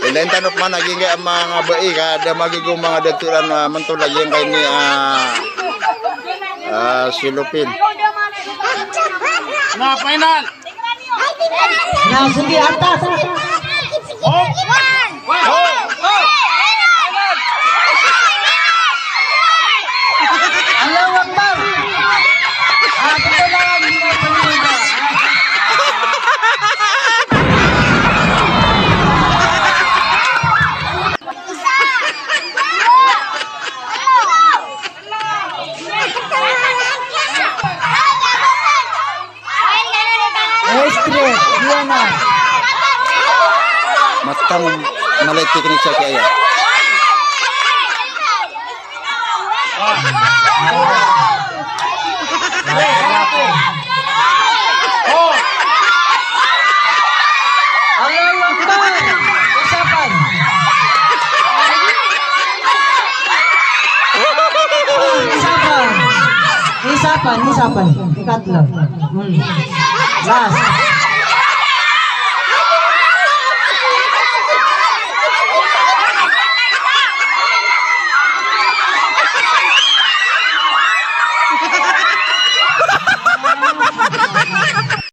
Ilain tanok man naging mga bai kada magiging mga daturan mantulag yung kay ni silupin. Na final. Na sige atas. Oh. Allahu Akbar. Ito lang hindi paniba. Diana. Matang malay teknik sa kaya. Allahu Akbar. Usapan. Isapan. Ikatlo. Last.